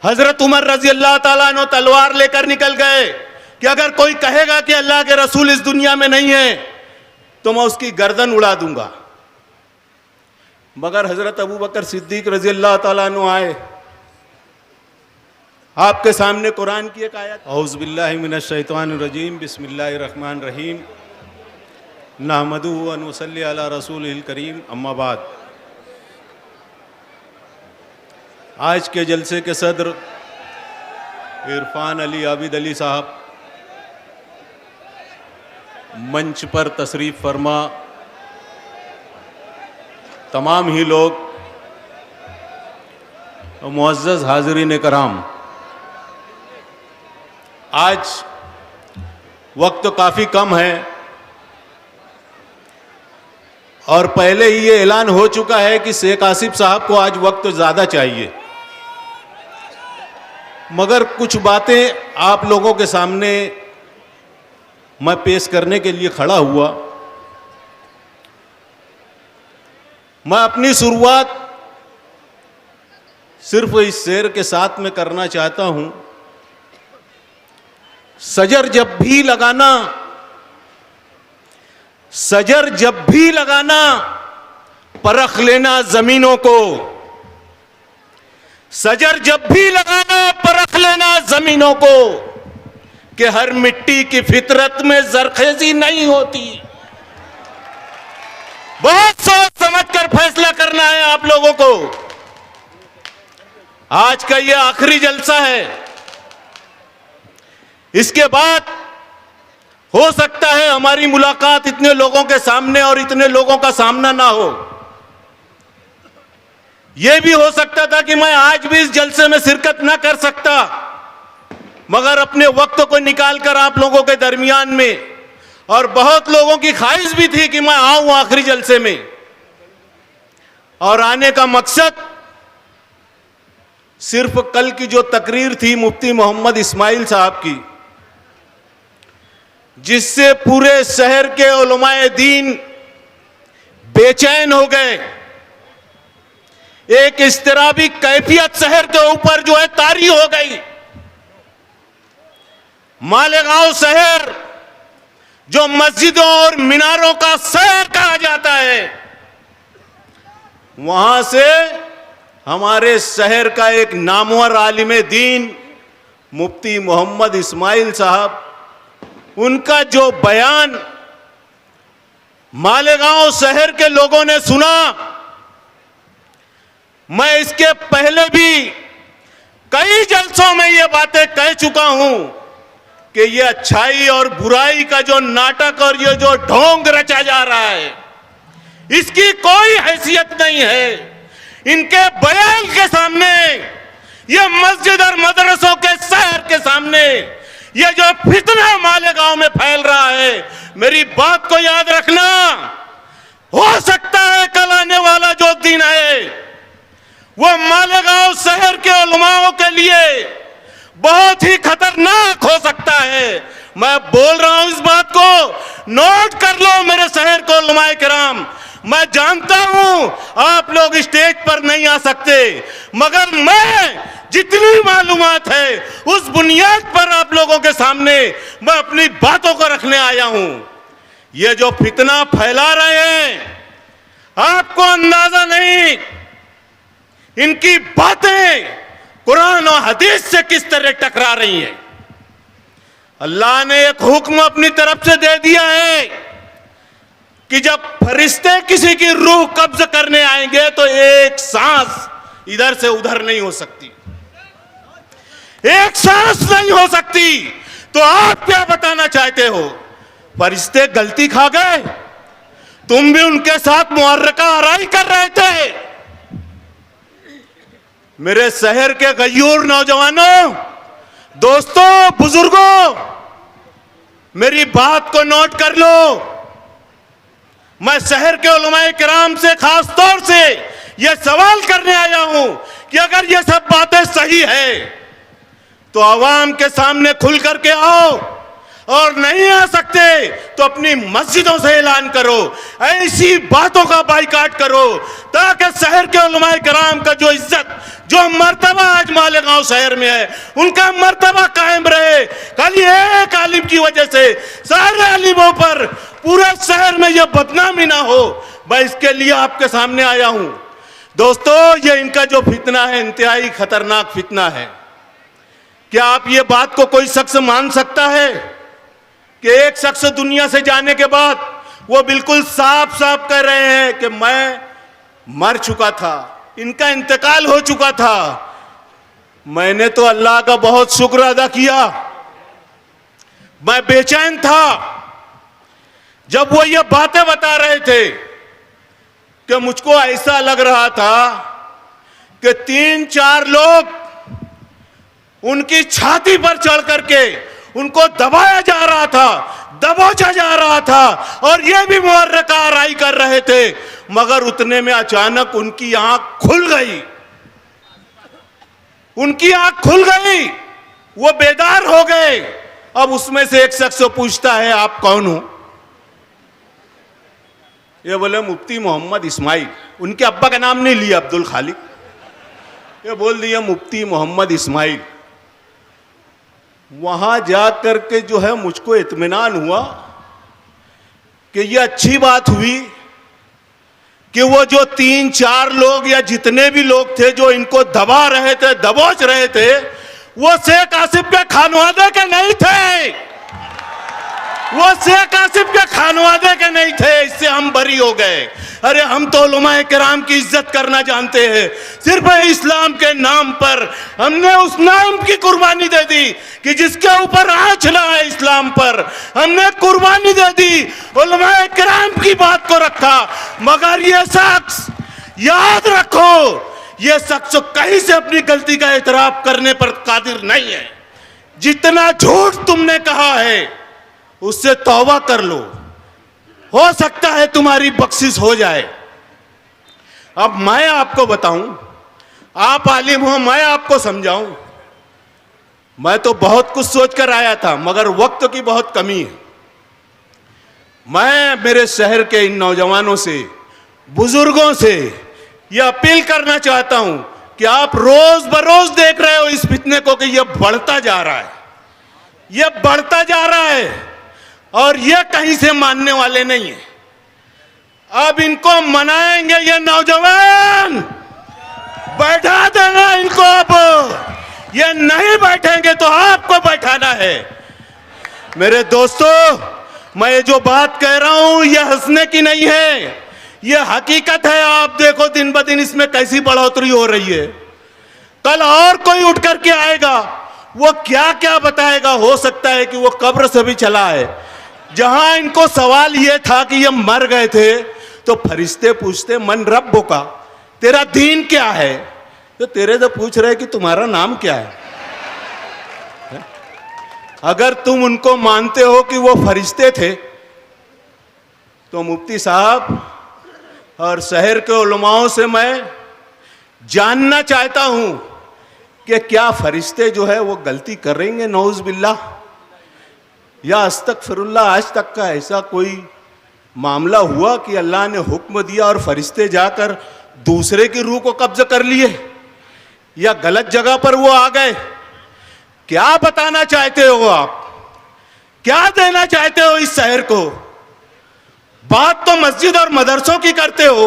हजरत उमर रजी अल्लाह ताला अन्हु तलवार लेकर निकल गए कि अगर कोई कहेगा कि अल्लाह के रसूल इस दुनिया में नहीं है तो मैं उसकी गर्दन उड़ा दूंगा। मगर हजरत अबू बकर सिद्दीक रजी अल्लाह ताला अन्हु आए, आपके सामने कुरान की एक आयत, औज़ु बिल्लाहि मिनश शैतानिर रजीम, बिस्मिल्लाहिर रहमानिर रहीम, नहमदुहु व नुसल्ली अला रसूलिल करीम, अम्मा बाद। आज के जलसे के सदर इरफान अली आबिद अली साहब, मंच पर तशरीफ़ फरमा तमाम ही लोग, मुअज़्ज़ज़ हाज़रीन कराम, आज वक्त काफ़ी कम है और पहले ही ये ऐलान हो चुका है कि शेख आसिफ साहब को आज वक्त ज़्यादा चाहिए, मगर कुछ बातें आप लोगों के सामने मैं पेश करने के लिए खड़ा हुआ। मैं अपनी शुरुआत सिर्फ इस शेर के साथ में करना चाहता हूं, सजर जब भी लगाना, सजर जब भी लगाना, परख लेना जमीनों को, सजर जब भी लगाना परख लेना जमीनों को, कि हर मिट्टी की फितरत में जरखेजी नहीं होती। बहुत सोच समझ कर फैसला करना है आप लोगों को। आज का ये आखिरी जलसा है, इसके बाद हो सकता है हमारी मुलाकात इतने लोगों के सामने और इतने लोगों का सामना ना हो। यह भी हो सकता था कि मैं आज भी इस जलसे में शिरकत ना कर सकता, मगर अपने वक्त को निकालकर आप लोगों के दरमियान में, और बहुत लोगों की ख्वाहिश भी थी कि मैं आऊं आखिरी जलसे में, और आने का मकसद सिर्फ कल की जो तकरीर थी मुफ्ती मोहम्मद इस्माइल साहब की, जिससे पूरे शहर के उलमाए दीन बेचैन हो गए। एक इस्तिराबी कैफियत शहर के ऊपर जो है तारी हो गई। मालेगांव शहर जो मस्जिदों और मीनारों का शहर कहा जाता है, वहां से हमारे शहर का एक नामवर आलिम दीन मुफ्ती मोहम्मद इस्माइल साहब, उनका जो बयान मालेगांव शहर के लोगों ने सुना, मैं इसके पहले भी कई जलसों में ये बातें कह चुका हूं कि ये अच्छाई और बुराई का जो नाटक और ये जो ढोंग रचा जा रहा है, इसकी कोई हैसियत नहीं है। इनके बयान के सामने, ये मस्जिद और मदरसों के शहर के सामने, ये जो फितना मालेगांव में फैल रहा है, मेरी बात को याद रखना। हो सकता है कल आने वाला जो दिन है वो मालेगांव शहर के उलमाओं के लिए बहुत ही खतरनाक हो सकता है। मैं बोल रहा हूं, इस बात को नोट कर लो मेरे शहर को उलमाए किराम। मैं जानता हूं आप लोग स्टेज पर नहीं आ सकते, मगर मैं जितनी मालूमात है उस बुनियाद पर आप लोगों के सामने मैं अपनी बातों को रखने आया हूं। ये जो फितना फैला रहे हैं, आपको अंदाजा नहीं इनकी बातें कुरान और हदीस से किस तरह टकरा रही हैं। अल्लाह ने एक हुक्म अपनी तरफ से दे दिया है कि जब फरिश्ते किसी की रूह कब्ज करने आएंगे तो एक सांस इधर से उधर नहीं हो सकती, एक सांस नहीं हो सकती। तो आप क्या बताना चाहते हो? फरिश्ते गलती खा गए, तुम भी उनके साथ मुहर्रका आराई कर रहे थे। मेरे शहर के गयूर नौजवानों, दोस्तों, बुजुर्गों, मेरी बात को नोट कर लो। मैं शहर के उलमाए किराम से खास तौर से यह सवाल करने आया हूं कि अगर ये सब बातें सही है तो आवाम के सामने खुल करके आओ, और नहीं आ सकते तो अपनी मस्जिदों से ऐलान करो, ऐसी बातों का बाइकाट करो ताकि शहर के उलमाए कराम का जो इज्जत, जो मर्तबा आज मालेगांव शहर में है, उनका मर्तबा कायम रहे। खाली एक आलिम की वजह से सारे आलिमों पर पूरे शहर में यह बदनामी ना हो, मैं इसके लिए आपके सामने आया हूं। दोस्तों, ये इनका जो फितना है इंतहाई खतरनाक फितना है। क्या आप ये बात को कोई शख्स मान सकता है कि एक शख्स दुनिया से जाने के बाद वो बिल्कुल साफ साफ कह रहे हैं कि मैं मर चुका था, इनका इंतकाल हो चुका था। मैंने तो अल्लाह का बहुत शुक्र अदा किया। मैं बेचैन था जब वो ये बातें बता रहे थे कि मुझको ऐसा लग रहा था कि 3-4 लोग उनकी छाती पर चढ़ करके उनको दबाया जा रहा था, दबोचा जा रहा था और ये भी मुहर्रिका आराई कर रहे थे। मगर उतने में अचानक उनकी आंख खुल गई, उनकी आंख खुल गई, वो बेदार हो गए। अब उसमें से एक शख्स पूछता है, आप कौन हो? ये बोले मुफ्ती मोहम्मद इस्माइल। उनके अब्बा का नाम नहीं लिया अब्दुल खालिक, ये बोल दिया मुफ्ती मोहम्मद इस्माइल। वहां जाकर के जो है मुझको इत्मीनान हुआ कि ये अच्छी बात हुई कि वो जो 3-4 लोग या जितने भी लोग थे जो इनको दबा रहे थे, दबोच रहे थे, वो शेख आसिफ के खानवादे के नहीं थे, वो शेख आसिफ के खानवादे के नहीं थे। इससे हम बरी हो गए। अरे हम तो उलमाए किराम की इज्जत करना जानते हैं, सिर्फ इस्लाम के नाम पर हमने उस नाम की कुर्बानी दे दी कि जिसके ऊपर आँच ना है इस्लाम पर, हमने कुर्बानी दे दी, उलमाए किराम की बात को रखा। मगर ये शख्स, याद रखो, ये शख्स कहीं से अपनी गलती का एतराफ करने पर कादिर नहीं है। जितना झूठ तुमने कहा है उससे तौबा कर लो, हो सकता है तुम्हारी बख्शिश हो जाए। अब मैं आपको बताऊं, आप आलिम हो, मैं आपको समझाऊं। मैं तो बहुत कुछ सोचकर आया था मगर वक्त की बहुत कमी है। मैं मेरे शहर के इन नौजवानों से, बुजुर्गों से यह अपील करना चाहता हूं कि आप रोज बरोज देख रहे हो इस फितने को कि यह बढ़ता जा रहा है, यह बढ़ता जा रहा है और ये कहीं से मानने वाले नहीं है। अब इनको मनाएंगे ये नौजवान, बैठा देना इनको। अब ये नहीं बैठेंगे तो आपको बैठाना है। मेरे दोस्तों, मैं जो बात कह रहा हूं ये हंसने की नहीं है, ये हकीकत है। आप देखो दिन ब दिन इसमें कैसी बढ़ोतरी हो रही है। कल और कोई उठ करके आएगा, वो क्या क्या बताएगा। हो सकता है कि वो कब्र से भी चला है। जहां इनको सवाल ये था कि ये मर गए थे तो फरिश्ते पूछते, मन रब्बो का, तेरा दीन क्या है? तो तेरे तो पूछ रहे कि तुम्हारा नाम क्या है। अगर तुम उनको मानते हो कि वो फरिश्ते थे तो मुफ्ती साहब और शहर के उलमाओं से मैं जानना चाहता हूं कि क्या फरिश्ते जो है वो गलती करेंगे नौज बिल्लाह, या अस्तगफिरुल्लाह। आज तक का ऐसा कोई मामला हुआ कि अल्लाह ने हुक्म दिया और फरिश्ते जाकर दूसरे की रूह को कब्जा कर लिए, या गलत जगह पर वो आ गए? क्या बताना चाहते हो आप? क्या देना चाहते हो इस शहर को? बात तो मस्जिद और मदरसों की करते हो,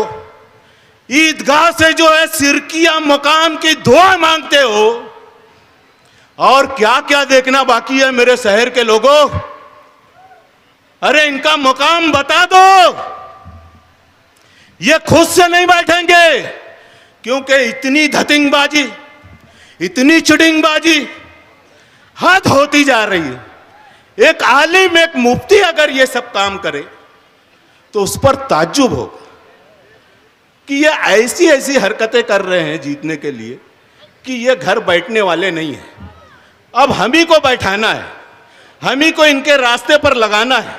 ईदगाह से जो है सिरकिया मकाम की दुआ मांगते हो, और क्या क्या देखना बाकी है मेरे शहर के लोगों? अरे इनका मुकाम बता दो। ये खुद से नहीं बैठेंगे क्योंकि इतनी धतिंगबाजी, इतनी चिटिंगबाजी हद होती जा रही है। एक आलिम, एक मुफ्ती अगर ये सब काम करे तो उस पर ताज्जुब होगा कि ये ऐसी ऐसी हरकतें कर रहे हैं जीतने के लिए कि ये घर बैठने वाले नहीं हैं। अब हम ही को बैठाना है, हम ही को इनके रास्ते पर लगाना है।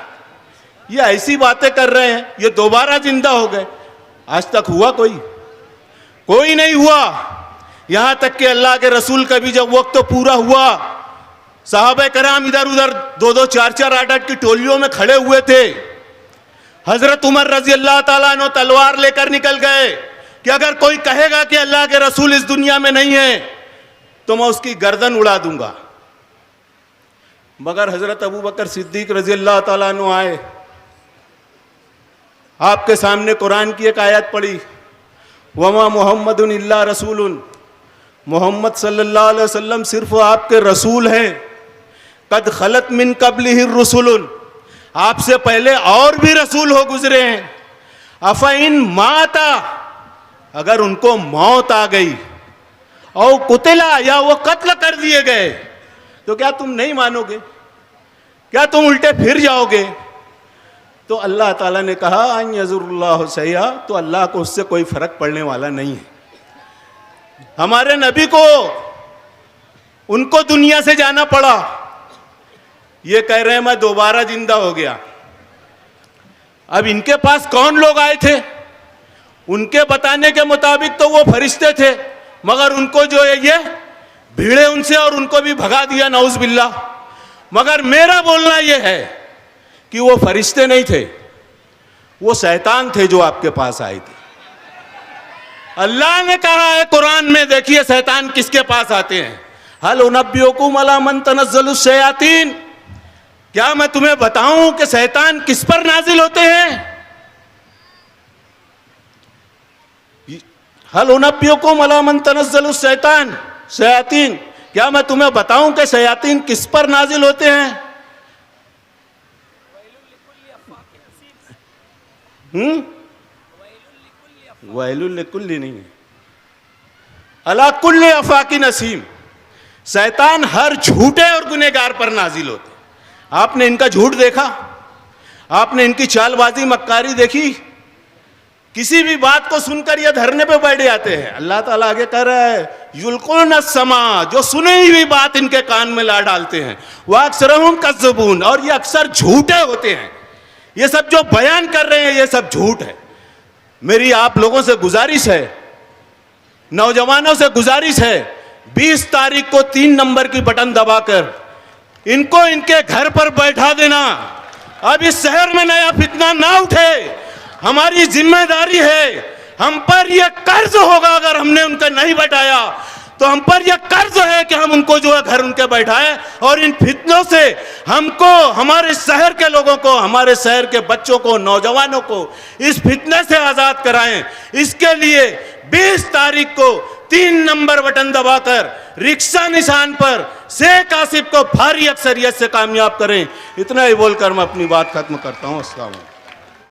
ये ऐसी बातें कर रहे हैं, ये दोबारा जिंदा हो गए। आज तक हुआ कोई नहीं हुआ। यहां तक कि अल्लाह के रसूल का भी जब वक्त पूरा हुआ साहबे कराम इधर उधर 2-2, 4-4, 8-8 की टोलियों में खड़े हुए थे। हजरत उमर रजी अल्लाह ताला अन्हु तलवार लेकर निकल गए कि अगर कोई कहेगा कि अल्लाह के रसूल इस दुनिया में नहीं है तो मैं उसकी गर्दन उड़ा दूंगा। मगर हजरत अबू बकर सिद्दीक रजी अल्लाह ताला अन्हु आए, आपके सामने कुरान की एक आयत पढ़ी, वमा मुहम्मदुन इल्ला रसूलुन, मोहम्मद सल्लल्लाहु अलैहि वसल्लम सिर्फ आपके रसूल हैं। कद खलत मिन कब्लिहि रुसुलुन, आपसे पहले और भी रसूल हो गुजरे हैं। अफ़इन माता, अगर उनको मौत आ गई, और कुतिला, या वो कत्ल कर दिए गए, तो क्या तुम नहीं मानोगे? क्या तुम उल्टे फिर जाओगे? तो अल्लाह ताला ने कहा अन यज़ुरुल्लाहु सय्या, तो अल्लाह को उससे कोई फर्क पड़ने वाला नहीं है। हमारे नबी को उनको दुनिया से जाना पड़ा, ये कह रहे हैं मैं दोबारा जिंदा हो गया। अब इनके पास कौन लोग आए थे? उनके बताने के मुताबिक तो वो फरिश्ते थे, मगर उनको जो है ये भीड़े उनसे और उनको भी भगा दिया, नऊज़ बिल्लाह। मगर मेरा बोलना ये है कि वो फरिश्ते नहीं थे, वो शैतान थे जो आपके पास आए थे। अल्लाह ने कहा है कुरान में, देखिए शैतान किसके पास आते हैं। हल उनब्बिउकुम अला मन तनज़्ज़लुश शयातीन, क्या मैं तुम्हें बताऊं कि शैतान किस पर नाजिल होते हैं? हल उनब्बिउकुम अला मन तनज़्ज़लुश शयातीन, क्या मैं तुम्हें बताऊं कि शयातीन किस पर नाजिल होते हैं? वैलुल लिकुल्ली नहीं है, अला कुल्ली अफाकिन असीम, शैतान हर झूठे और गुनहगार पर नाजिल होते। आपने इनका झूठ देखा, आपने इनकी चालबाजी मक्कारी देखी। किसी भी बात को सुनकर ये धरने पे बैठ जाते हैं। अल्लाह ताला आगे कह रहा है युल्कुन समा, जो सुनी हुई बात इनके कान में ला डालते हैं। वह अक्सरहुम कज़्ज़बून, और ये अक्सर झूठे होते हैं। ये सब जो बयान कर रहे हैं ये सब झूठ है। मेरी आप लोगों से गुजारिश है, नौजवानों से गुजारिश है, 20 तारीख को 3 नंबर की बटन दबाकर इनको इनके घर पर बैठा देना। अब इस शहर में नया फितना ना उठे, हमारी जिम्मेदारी है। हम पर यह कर्ज होगा, अगर हमने उनका नहीं बैठाया तो हम पर यह कर्ज है कि हम उनको जो है घर उनके बैठाएं, और इन फितनों से हमको, हमारे शहर के लोगों को, हमारे शहर के बच्चों को, नौजवानों को इस फितने से आज़ाद कराएं। इसके लिए 20 तारीख को 3 नंबर बटन दबाकर रिक्शा निशान पर शेख आसिफ को भारी अक्सरियत से कामयाब करें। इतना ही बोलकर मैं अपनी बात खत्म करता हूँ। अस्सलाम वालेकुम।